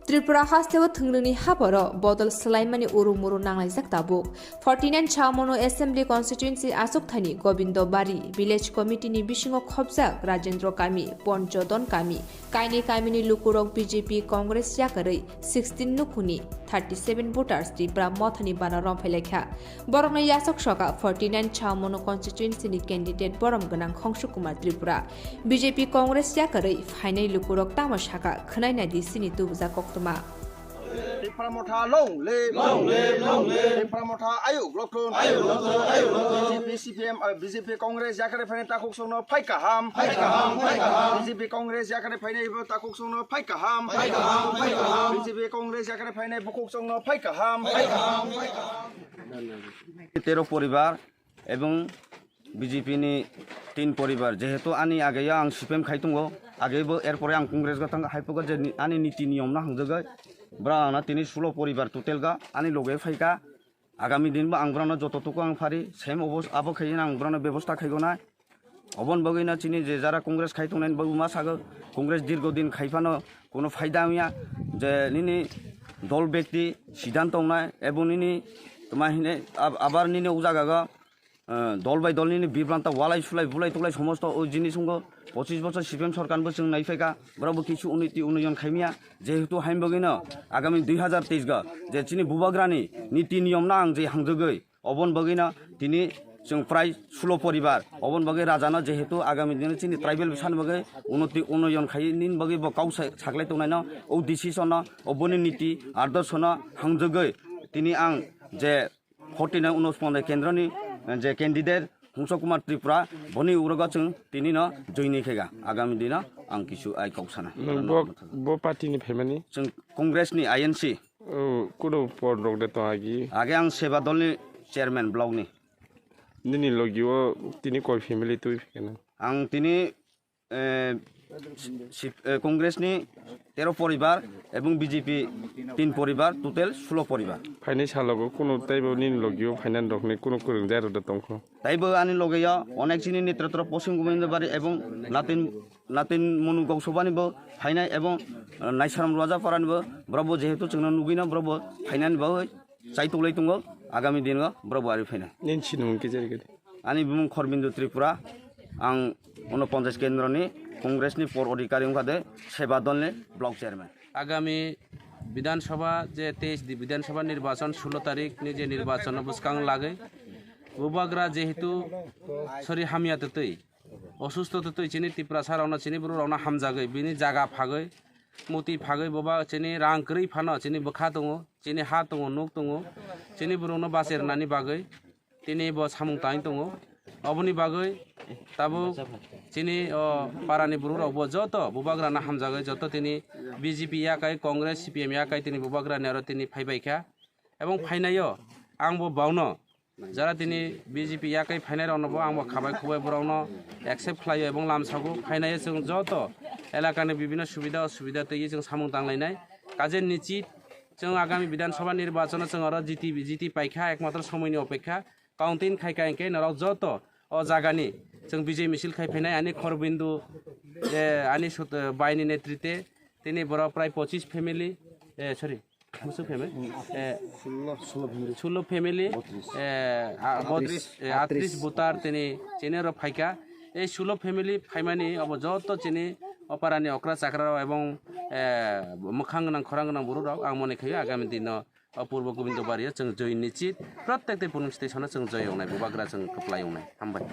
त्रिपुरा हास्तेव थंग्रोनि हाबरो बदल सलाइमानि उरुमुरु नांलायजाक दाबुक 49 चामनो एसेम्बली कन्स्टिट्युएन्सि आसुकथानि गोबिन्द बारी विलेज कमिटिनि बिसिङाव खबजाक राजेन्द्र कामी पन्चदन कामी काइनि कामिनि लुकुरक बीजेपी कांग्रेस याकरै 16 नुखुनि 37 भोटार्स त्रिपुरा मथानि बाना रमलाइखा बरंनो यासक सका 49 चामनो कन्स्टिट्युएन्सिनि कैंडिडेट बरम गनां खंसु कुमार त्रिपुरा बीजेपी कांग्रेस याकरै फाइनै लुकुरक तामसाका खनायनाय दिसिनि तुबजा कोक्तमा TRIPURA Motha long live TRIPURA Motha ayuk lokun BJP Cpim BJP Congress Yakarui fainai takuk songno phai kaham BJP Congress Yakarui fainai bo takuk songno phai kaham BJP Congress Yakarui fainai bukuk songno phai kaham 13 পরিবার এবং বিজেপিনি 3 পরিবার যেহেতু আনি আগে আং CPM খাইতঙ্গো আগেবো এরপরে আং কংগ্রেস গতাং হাইপগা যে আনি নীতি নিয়ম না হাंजोगै ব্রানা তিনি 16 পরিবার টোটালগা আনি লগে ফাইকা আগামী দিনবো আং ব্রানা যতটুকু আং ফারি সেম অবস্থা আবো খাইনা আং ব্রানা ব্যবস্থা খাইগোনা অবন বগৈনা চিনি যে যারা কংগ্রেস খাইতংনাই বউমা সাগো কংগ্রেস দীর্ঘদিন খাইফানো কোনো ফায়দা হইয়া যে নিনি দল ব্যক্তি সিদ্ধান্ত নাই এবং নিনি তোমাহিনে আবার নিনি উজাগাগা দল বাই দল নিনি বিভ্রান্ত ওয়ালাই সুলাই বুলাই তুলাই সমস্ত ওই জিনিসঙ্গ 25 বছর সিপিএম সরকারবো जों नायफायगा ब्राबो किछु उन्नति उन्नयन खाइमिया जेहेतु हाइमबगैनो आगामी 2023 गा जे चिनि बुबाग्रानि नीति नियम ना आं जे हांजोगै अबन बगैनो तिनि जों प्राय 16 परिबार अबन बगै राजानो जेहेतु आगामी दिन चिनि ट्राइबेल बिसान बगै उन्नति उन्नयन खाइनिन बगै बकाउ साग्लाय तंनायनो ओ डिसिसन अबनि नीति आदर्शन हांजोगै तिनि आं जे 49 उनस्पन्द केन्द्रनि जे कैंडिडेट हंस कुमार त्रिपुरा बनि उरगा जों तिनिनो जयनि खेगा आगामी दिना आं किछु आइ कौसाना बो पार्टीनि फेमानि जों कांग्रेसनि आईएनसी कुनो पद रगदे तो आगि आगे आं सेवा दलनि चेयरमैन ब्लकनि निनि लगियो तिनि कोइ फेमिलि तुइ फेना आं तिनि कांग्रेसनि 13 परिबार एवं बीजेपी 3 परिबार टोटल 16 परिबार फाइनै सालगो कुनो ताइबो निनि लगियो फाइनान रखने कुनो कोरं जारो दंखो ताइबो आनि लगैया अनेक जिनि नेतृत्व पश्चिम गोबिंद बारी एवं नातिन मनु गौसबानिबो फाइनाय एवं नाइसाराम राजा पारानिबो ब्रबो जेहेतु जोंनो नुगैना ब्रबो फाइनानबो चाइतुलै दंगो आगामी दिनगो ब्रबो आरि फाइना निनसि नुंके जेरगै आनि बुं खरबिन्दु त्रिपुरा आं 49 केन्द्रनि कांग्रेसनि पर अधिकारी अंगादे सेवा दलनि ब्लक चेयरमैन आगामी विधानसभा जे 23 विधानसभा निर्वाचन 16 तारिखनि जे निर्वाचन बुसकां लागै बुबाग्रा जेहेतु सरि हामिया तै असुस्थ तै चिनि त्रिपुरा सारावना चिनि बरुरावना हामजागै बिनि जागा फागै मुति फागै बबा चिनि रांक्रै फानो चिनि बखा दङ चिनि हा दङ नुक दङ चिनि बरुनो बासेरनानि बागै तिनि ब सामुं ताइ दङ अबनि बागै ताबो चिनि पारानि बुरुरावबो जत बुबाग्राना हामजागै जत तिनि बीजेपी याकाय कांग्रेस सीपीएम याकाय तिनि बुबाग्रानि आरो तिनि फाइबायखा एवं फाइनायो आंबो बावनो जारा तिनि बीजेपी याकाय फाइनाय रावनबो आंबो खाबाय खुबाय बरावनो एक्सेप्ट खालायो एवं लामसागो फाइनायो जों जत एलाकानि विभिन्न सुबिदा असुबिदा तयै जों सामुं तांलायनाय काजे निश्चित जों आगामी विधानसभा निर्वाचन जों आरो जीती पाइखा एकमात्र समयनि अपेक्षा काउंटिन खाइकायके नराव जत अ जागानि जों विजय मिছিল खाइफैनाय आनि खरबिन्दु आनि बायनि नेतृत्वे तिनि बर प्राय 25 फेमिली सरि मुसु फेमिली 16 फेमिली 38 बुतार तिनि चिनेर फाइका ए 16 फेमिली फाइमानि अब जत चिनि अपारानि अक्रा चाक्रा एवं मोखां गोनां खरां गोनां बरुराव आं मने खायो आगामी दिन पूर्व गोविंद बारिया जों जय निश्चित प्रत्येक पुलिस स्टेशनाव जों जय एवनाय बुबाग्रा जों खोप्ला एवनाय हामबाय।